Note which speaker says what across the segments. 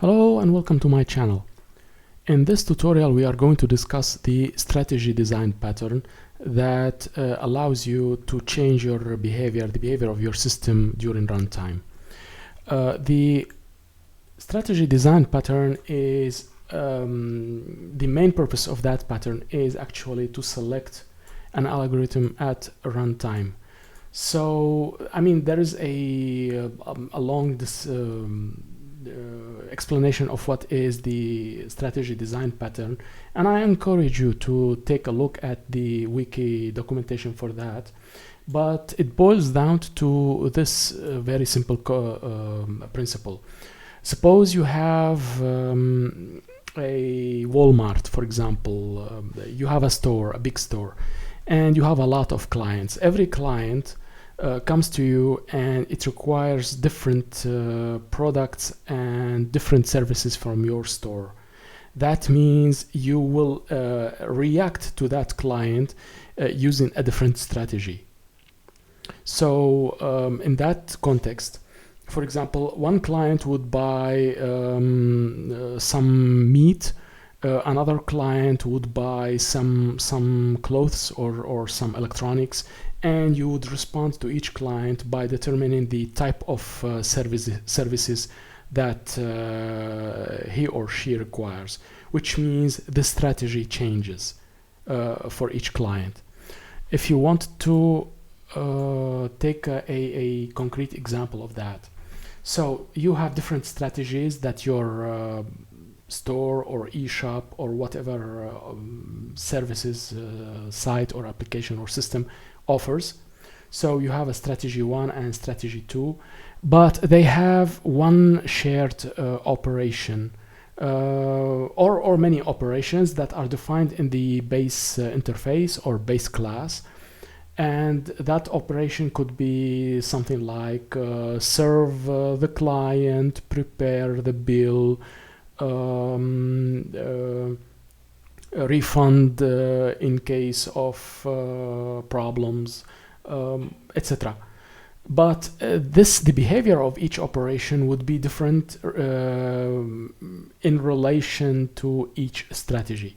Speaker 1: Hello and welcome to my channel. In this tutorial we are going to discuss the strategy design pattern that allows you to change your behavior, the behavior of your system during runtime. The strategy design pattern is the main purpose of that pattern is actually to select an algorithm at runtime. So I mean there is a long explanation of what is the strategy design pattern, and I encourage you to take a look at the wiki documentation for that, but it boils down to this very simple principle. Suppose you have a Walmart, for example. You have a store, a big store, and you have a lot of clients. Every client comes to you and it requires different products and different services from your store. That means you will react to that client using a different strategy. So in that context, for example, one client would buy some meat, another client would buy some clothes or some electronics, and you would respond to each client by determining the type of services that he or she requires, which means the strategy changes for each client. If you want to take a concrete example of that, so you have different strategies that your store or e-shop or whatever services site or application or system offers. So you have a strategy 1 and strategy 2, but they have one shared operation or many operations that are defined in the base interface or base class. And that operation could be something like serve the client, prepare the bill, refund in case of problems, etc. But the behavior of each operation would be different in relation to each strategy.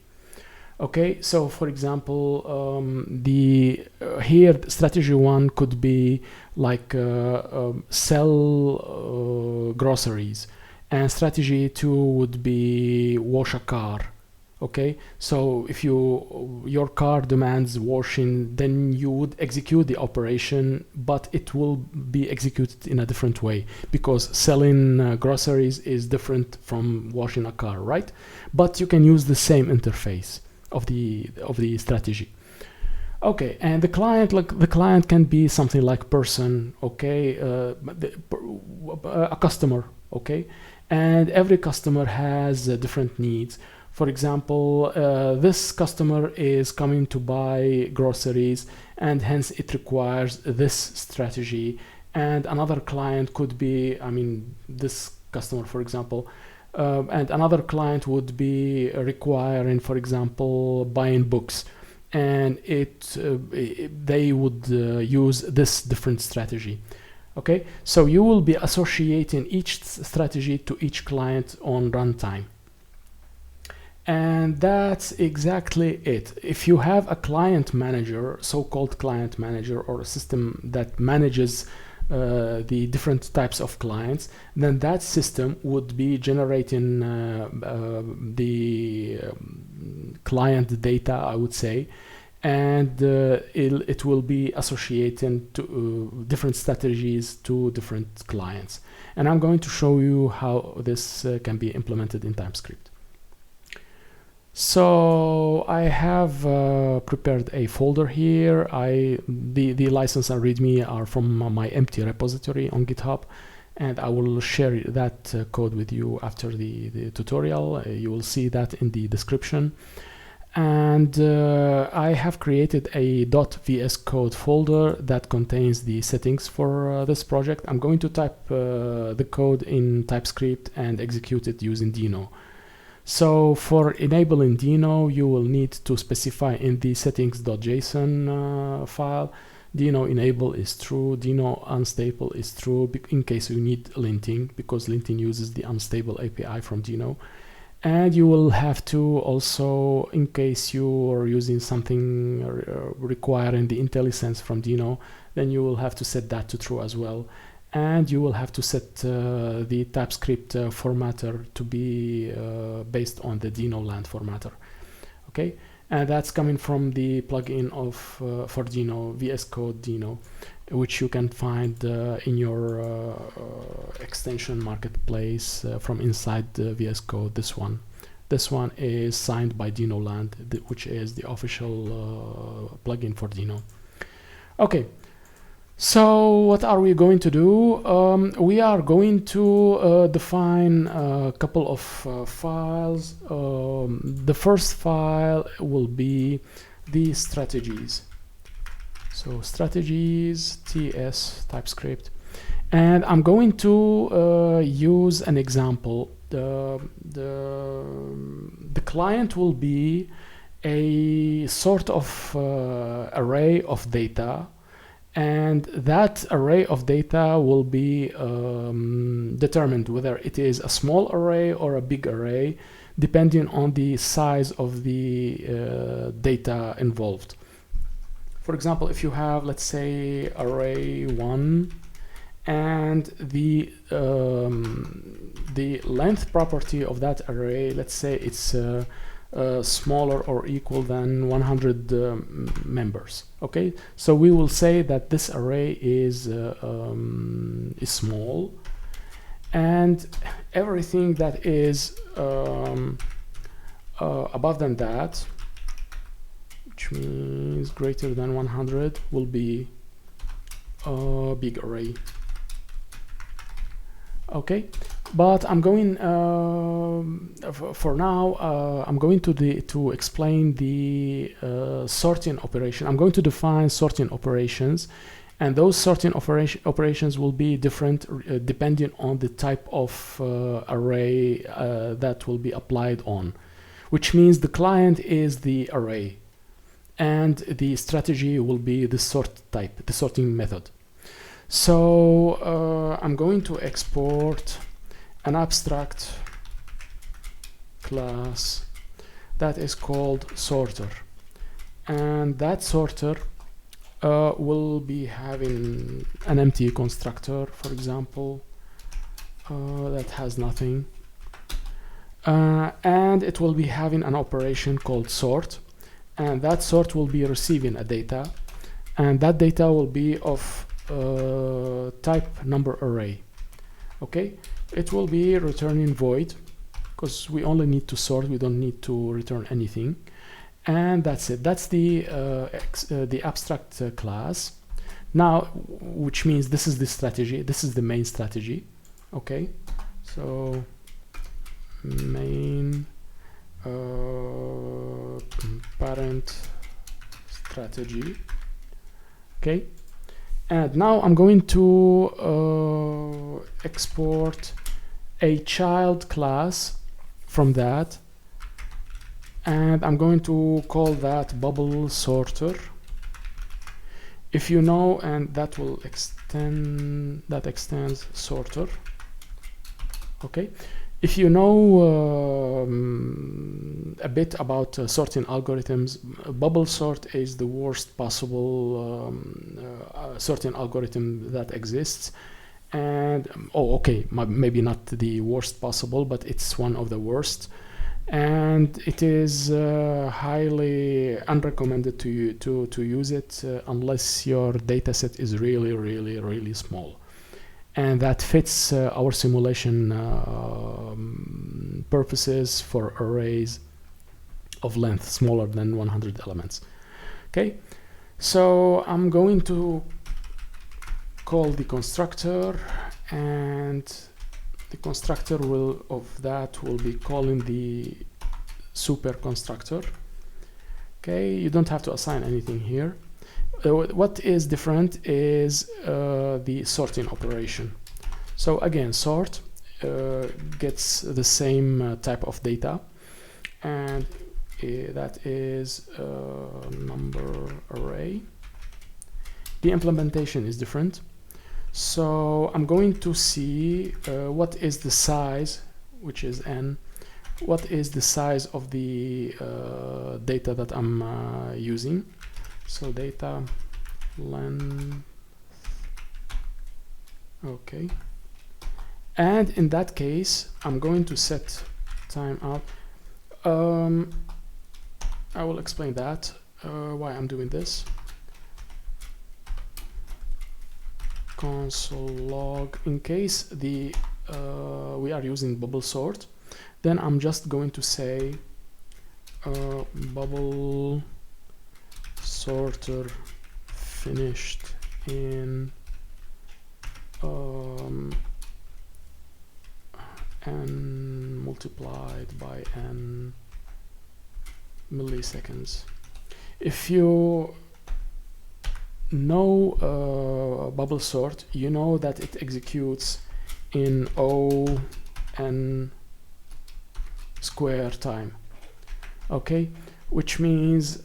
Speaker 1: Okay, so for example, here strategy 1 could be like sell groceries, and strategy 2 would be wash a car. Okay, so if your car demands washing, then you would execute the operation, but it will be executed in a different way because selling groceries is different from washing a car, right? But you can use the same interface of the strategy. Okay, and the client can be something like person, okay, a customer, okay, and every customer has different needs. For example, this customer is coming to buy groceries, and hence it requires this strategy. And another client could be, I mean, this customer, for example, and another client would be requiring, for example, buying books, and they would use this different strategy. Okay, so you will be associating each strategy to each client on runtime. And that's exactly it. If you have a client manager, so-called client manager, or a system that manages the different types of clients, then that system would be generating the client data, I would say, and it will be associating to different strategies to different clients. And I'm going to show you how this can be implemented in TypeScript. So I have prepared a folder here. The license and README are from my empty repository on GitHub, and I will share that code with you after the tutorial. You will see that in the description. And I have created a .vs code folder that contains the settings for this project. I'm going to type the code in TypeScript and execute it using Dino. So for enabling Dino, you will need to specify in the settings.json file Dino enable is true, Dino unstable is true in case you need linting, because linting uses the unstable API from Dino. And you will have to also, in case you are using something requiring the IntelliSense from Dino, then you will have to set that to true as well. And you will have to set the TypeScript formatter to be based on the Dino land formatter. Okay, and that's coming from the plugin of for Dino, VS Code Dino, which you can find in your extension marketplace from inside the VS Code. This one is signed by Dino Land, which is the official plugin for Dino. Okay, so what are we going to do? We are going to define a couple of files. The first file will be the strategies. So strategies ts TypeScript, and I'm going to use an example. The client will be a sort of array of data, and that array of data will be determined whether it is a small array or a big array, depending on the size of the data involved. For example, if you have, let's say, array 1, and the length property of that array, let's say it's smaller or equal than 100 members. Okay, so we will say that this array is small, and everything that is above than that, which means greater than 100, will be a big array. Okay, but I'm going for now. I'm going to explain the sorting operation. I'm going to define sorting operations, and those sorting operations will be different depending on the type of array that will be applied on, which means the client is the array, and the strategy will be the sort type, the sorting method. So I'm going to export an abstract class that is called sorter, and that sorter will be having an empty constructor, for example, that has nothing, and it will be having an operation called sort, and that sort will be receiving a data, and that data will be of type number array. Okay, it will be returning void because we only need to sort, we don't need to return anything, and that's it. That's the abstract class. Now, which means this is the strategy, this is the main strategy. Okay, so main parent strategy. Okay, and now I'm going to export a child class from that, and I'm going to call that bubble sorter. If you know, and that will extend, that extends sorter. Okay, if you know a bit about sorting algorithms, bubble sort is the worst possible sorting algorithm that exists. And maybe not the worst possible, but it's one of the worst, and it is highly unrecommended to use it unless your dataset is really small, and that fits our simulation purposes for arrays of length smaller than 100 elements. Okay, so I'm going to call the constructor, and the constructor will be calling the super constructor. Okay, you don't have to assign anything here. What is different is the sorting operation. So again, sort gets the same type of data, and that is number array. The implementation is different. So I'm going to see what is the size, which is n, what is the size of the data that I'm using. So data length, okay. And in that case, I'm going to set timeout. I will explain that, why I'm doing this. Console log, in case the we are using bubble sort, then I'm just going to say bubble sorter finished in n multiplied by n milliseconds. If you know bubble sort, you know that it executes in O n square time, okay, which means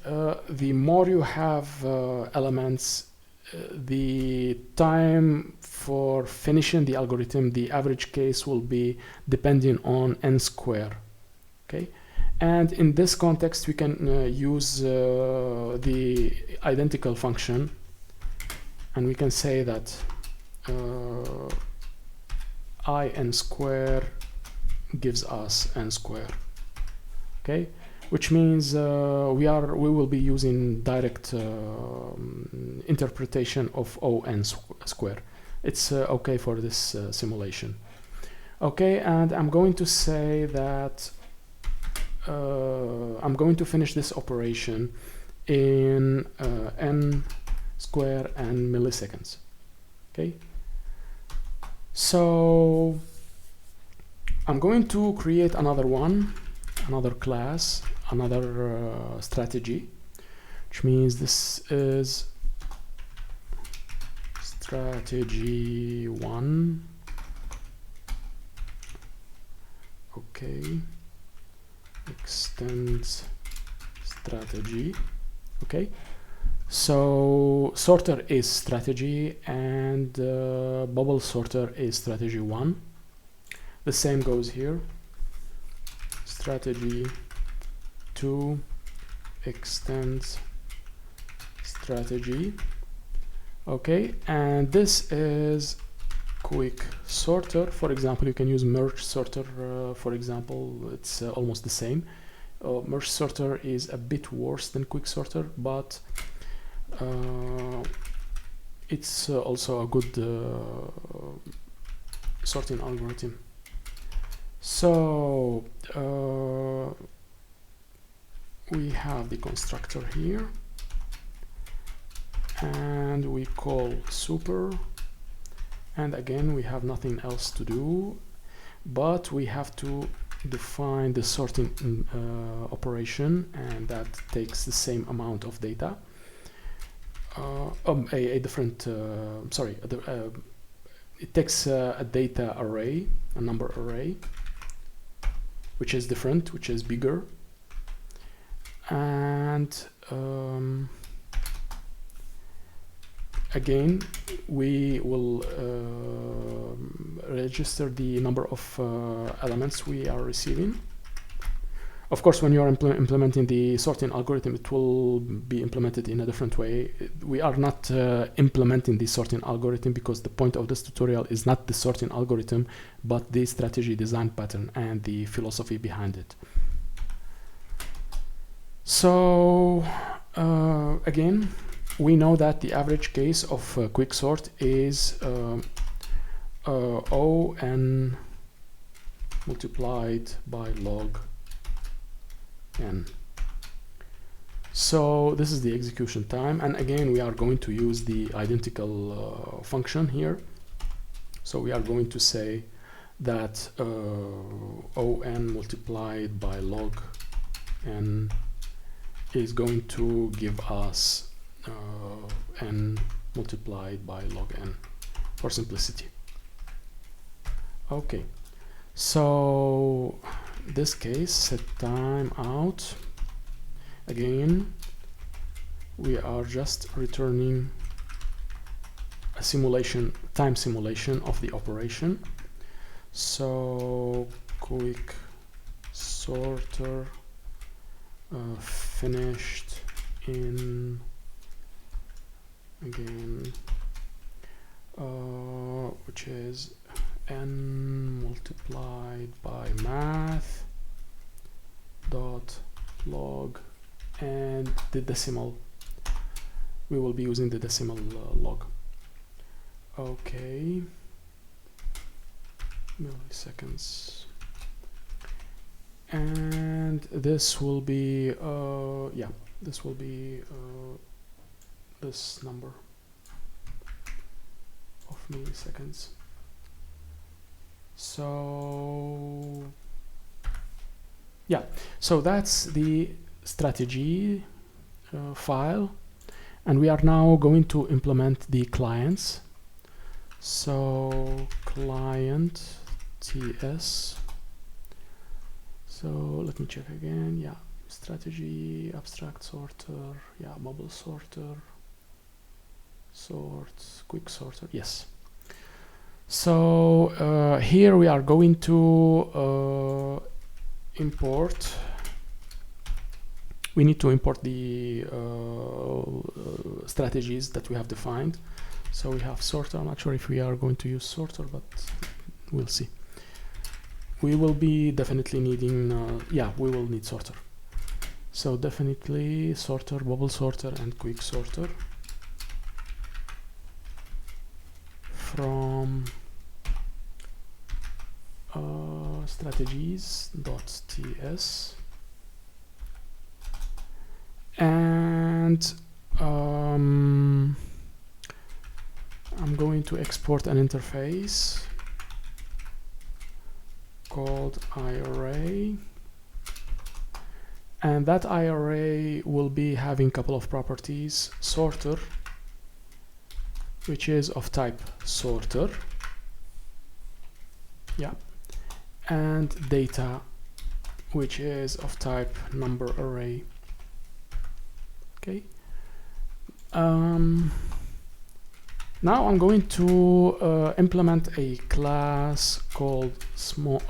Speaker 1: the more you have elements, the time for finishing the algorithm, the average case will be depending on n square, okay. And in this context, we can use the identical function, and we can say that I n square gives us n square, okay, which means we will be using direct interpretation of O n square. It's okay for this simulation, okay. And I'm going to say that I'm going to finish this operation in n square and milliseconds, okay. So I'm going to create another one, another class, another strategy, which means this is strategy 1, okay, extends strategy, okay. So sorter is strategy and bubble sorter is strategy 1. The same goes here. Strategy 2 extends strategy, okay. And this is quick sorter. For example, you can use merge sorter, for example. It's almost the same. Merge sorter is a bit worse than quick sorter, but it's also a good sorting algorithm. So we have the constructor here, and we call super, and again we have nothing else to do, but we have to define the sorting operation, and that takes the same amount of data. A different it takes a data array, a number array, which is different, which is bigger, and again we will register the number of elements we are receiving. Of course, when you are implementing the sorting algorithm, it will be implemented in a different way. We are not implementing the sorting algorithm, because the point of this tutorial is not the sorting algorithm, but the strategy design pattern and the philosophy behind it. So again, we know that the average case of quicksort is O n multiplied by log n. So this is the execution time, and again we are going to use the identical function here. So we are going to say that O n multiplied by log n is going to give us n multiplied by log n for simplicity. Okay, so this case, set time out. Again, we are just returning a time simulation of the operation. So quick sorter finished in again which is n multiplied by math dot log, and the decimal, we will be using the decimal log. Okay, milliseconds, and this will be yeah, this will be this number of milliseconds. So yeah, so that's the strategy file, and we are now going to implement the clients. So client ts, so let me check again. Yeah, strategy, abstract sorter, yeah, bubble sorter, sort, quick sorter, yes. So here we are going to import, we need to import the strategies that we have defined. So we have sorter. I'm not sure if we are going to use sorter, but we'll see. We will be definitely needing, yeah, we will need sorter. So definitely sorter, bubble sorter, and quick sorter from strategies.ts, and I'm going to export an interface called iArray, and that iArray will be having a couple of properties: sorter, which is of type sorter, yeah, and data, which is of type number array. Okay. Now I'm going to implement a class called small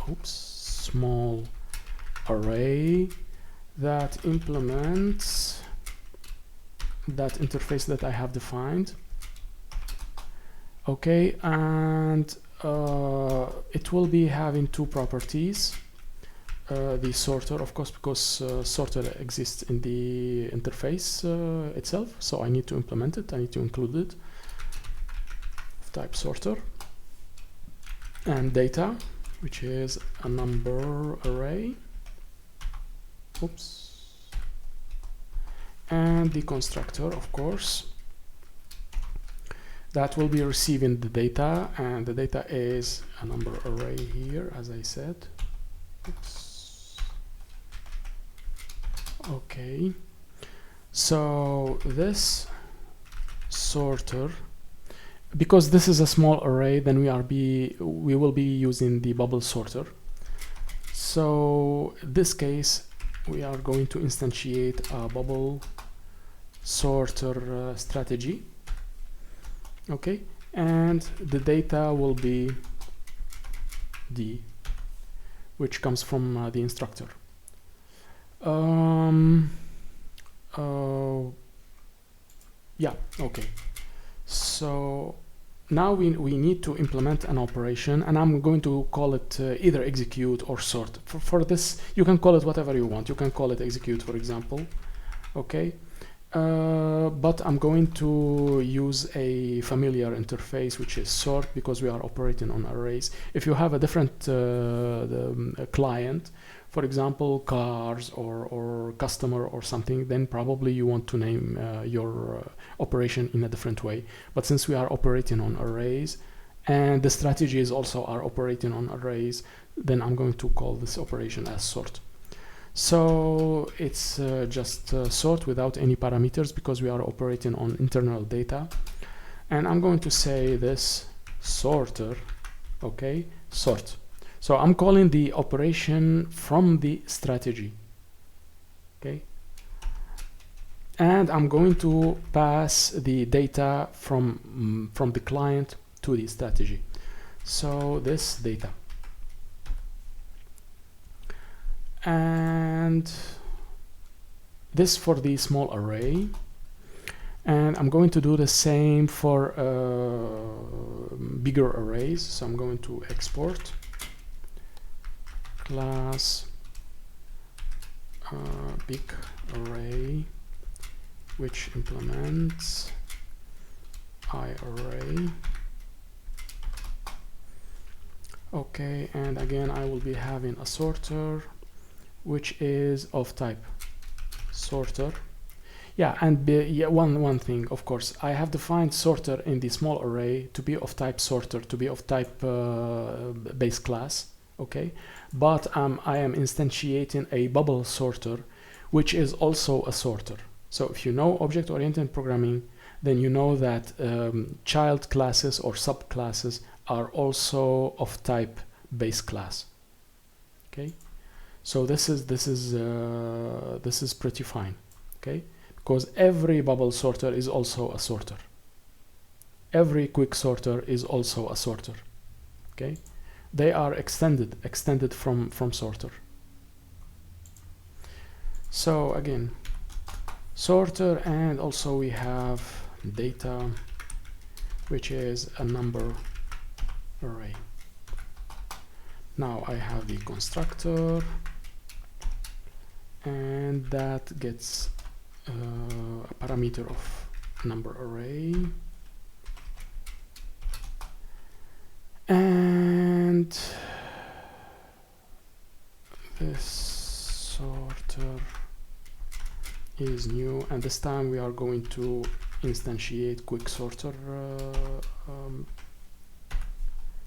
Speaker 1: array that implements that interface that I have defined. Okay, and it will be having two properties. The sorter, of course, because sorter exists in the interface itself, so I need to implement it, I need to include it, type sorter, and data, which is a number array, oops, and the constructor, of course, that will be receiving the data, and the data is a number array here, as I said. Oops. Okay, so this sorter, because this is a small array, then we will be using the bubble sorter. So in this case, we are going to instantiate a bubble sorter strategy. Okay, and the data will be D, which comes from the instructor. Yeah, okay. So now we need to implement an operation, and I'm going to call it either execute or sort. For this, you can call it whatever you want. You can call it execute, for example. Okay. But I'm going to use a familiar interface, which is sort, because we are operating on arrays. If you have a different client, for example, cars or customer or something, then probably you want to name your operation in a different way. But since we are operating on arrays, and the strategies also are operating on arrays, then I'm going to call this operation as sort. So it's just sort without any parameters, because we are operating on internal data. And I'm going to say this sorter, okay, sort. So I'm calling the operation from the strategy, okay. and I'm going to pass the data from the client to the strategy. So this data, and this for the small array, and I'm going to do the same for bigger arrays. So I'm going to export class big array, which implements iArray. Okay, and again I will be having a sorter which is of type sorter. Yeah, and yeah, one thing, of course, I have defined sorter in the small array to be of type sorter, to be of type base class, okay? But I am instantiating a bubble sorter, which is also a sorter. So if you know object-oriented programming, then you know that child classes or subclasses are also of type base class, okay? So this is pretty fine, okay? Because every bubble sorter is also a sorter. Every quick sorter is also a sorter. Okay, they are extended from sorter. So again, sorter, and also we have data, which is a number array. Now I have the constructor, and that gets a parameter of number array, and this sorter is new, and this time we are going to instantiate quick sorter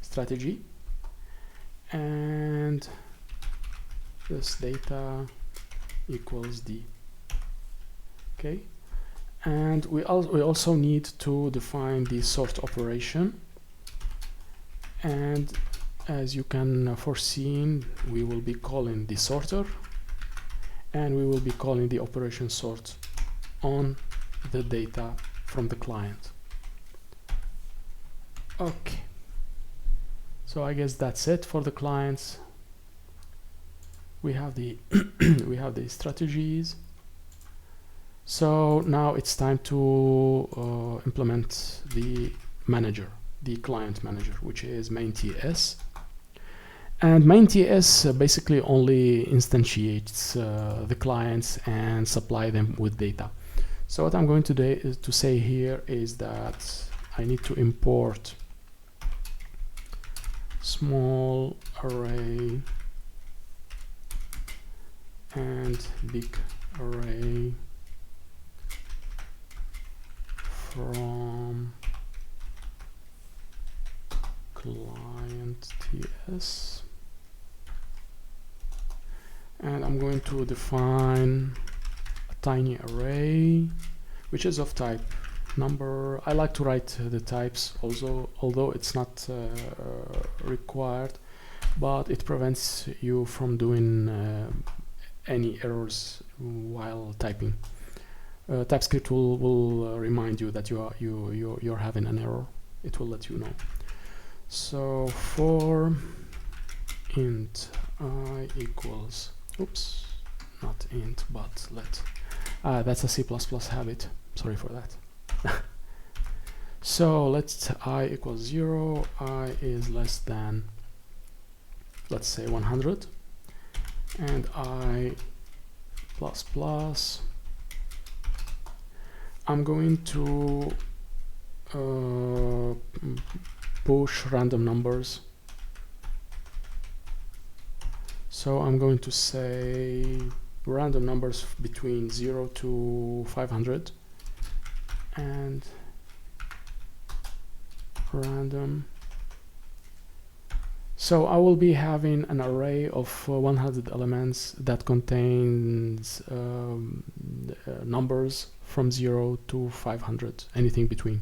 Speaker 1: strategy, and this data equals d. Okay, and we also need to define the sort operation, and as you can foresee, we will be calling the sorter, and we will be calling the operation sort on the data from the client. Okay, so I guess that's it for the clients. We have the we have the strategies. So now it's time to implement the manager, the client manager, which is main.ts. And main.ts basically only instantiates the clients and supply them with data. So what I'm going to say here is that I need to import small array and big array from client ts, and I'm going to define a tiny array which is of type number. I like to write the types also, although it's not required, but it prevents you from doing any errors while typing. TypeScript will remind you that you're having an error. It will let you know. So for int I equals, oops, not int, but let, that's a C++ habit, sorry for that. So let's I equals 0, I is less than, let's say 100, and I plus plus, I'm going to push random numbers. So I'm going to say random numbers between 0 to 500, and random. So I will be having an array of 100 elements that contains numbers from 0 to 500, anything between.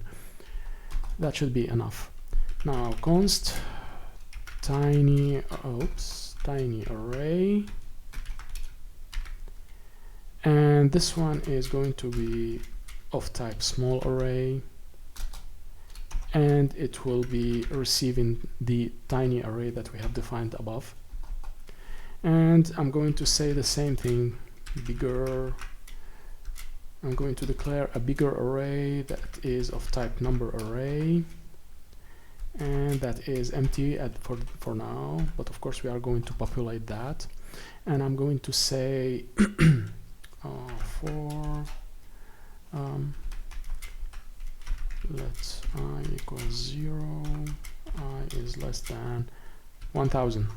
Speaker 1: That should be enough. Now const tiny array, and this one is going to be of type small array, and it will be receiving the tiny array that we have defined above. And I'm going to say the same thing, bigger. I'm going to declare a bigger array that is of type number array, and that is empty for now, but of course we are going to populate that. And I'm going to say for let I equals 0, I is less than 1000.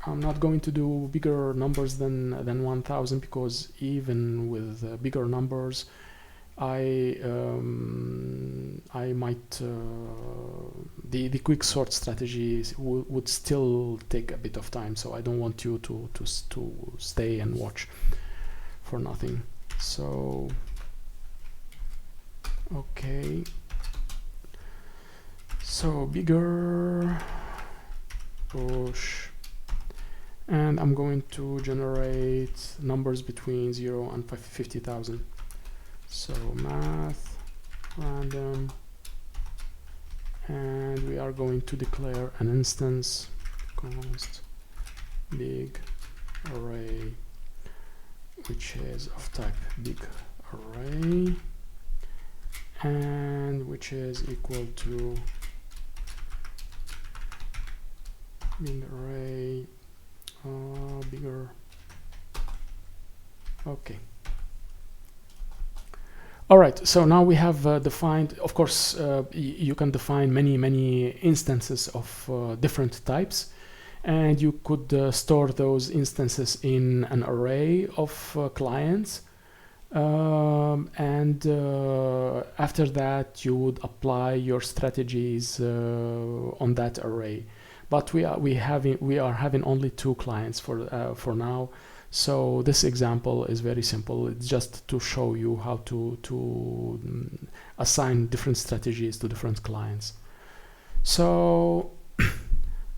Speaker 1: I'm not going to do bigger numbers than 1000, because even with bigger numbers I might the quick sort strategy would still take a bit of time, so I don't want you to stay and watch for nothing. So okay, so bigger push, and I'm going to generate numbers between 0 and 50,000. So math random, and we are going to declare an instance const big array, which is of type big array, and which is equal to big array bigger. Okay. All right, so now we have defined, of course, you can define many instances of different types, and you could store those instances in an array of clients, and after that you would apply your strategies on that array. But we are having only 2 clients for now. So this example is very simple. It's just to show you how to assign different strategies to different clients. So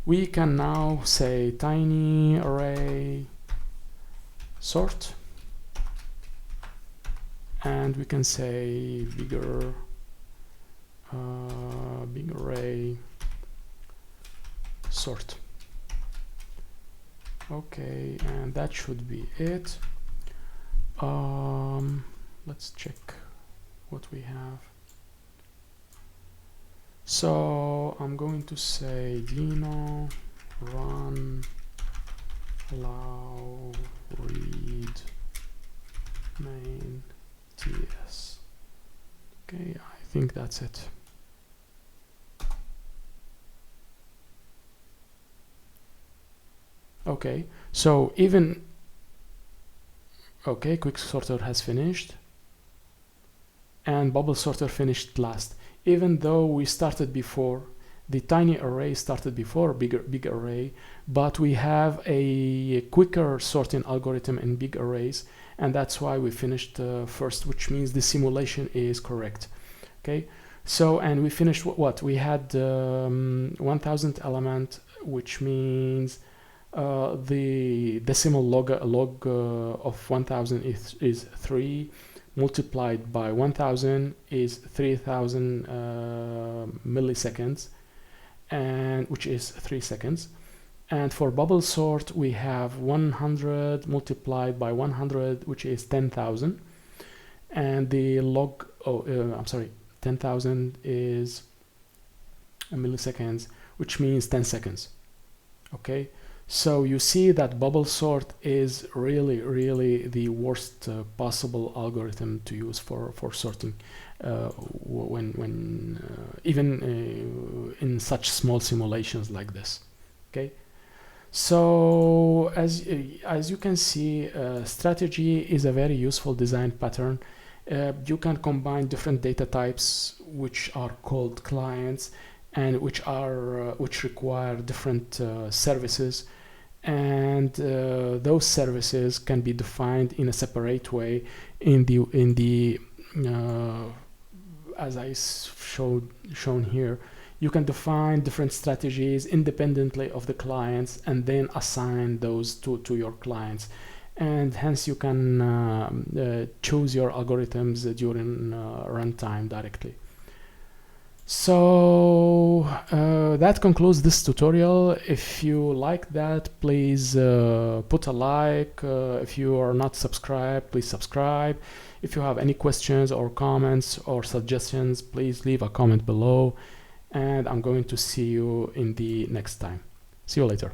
Speaker 1: we can now say tiny array sort, and we can say bigger big array sort. Okay, and that should be it. Let's check what we have. So I'm going to say Dino run allow read main ts. Okay, I think that's it. Okay, so even okay, quick sorter has finished and bubble sorter finished last. Even though we started before, the tiny array started before big array, but we have a quicker sorting algorithm in big arrays, and that's why we finished first, which means the simulation is correct. Okay, so and we finished what we had 1000 element, which means the decimal log of 1000 is 3, multiplied by 1000 is 3000 milliseconds, and which is 3 seconds. And for bubble sort we have 100 multiplied by 100, which is 10,000, and the log 10,000 is milliseconds, which means 10 seconds. Okay, so you see that bubble sort is really the worst possible algorithm to use for sorting when even in such small simulations like this. Okay, so as you can see, strategy is a very useful design pattern. You can combine different data types, which are called clients, and which require different services, and those services can be defined in a separate way in the as I shown here. You can define different strategies independently of the clients and then assign those to your clients, and hence you can choose your algorithms during runtime directly. So that concludes this tutorial. If you like that, please put a like. If you are not subscribed, please subscribe. If you have any questions or comments or suggestions, please leave a comment below, and I'm going to see you in the next time. See you later.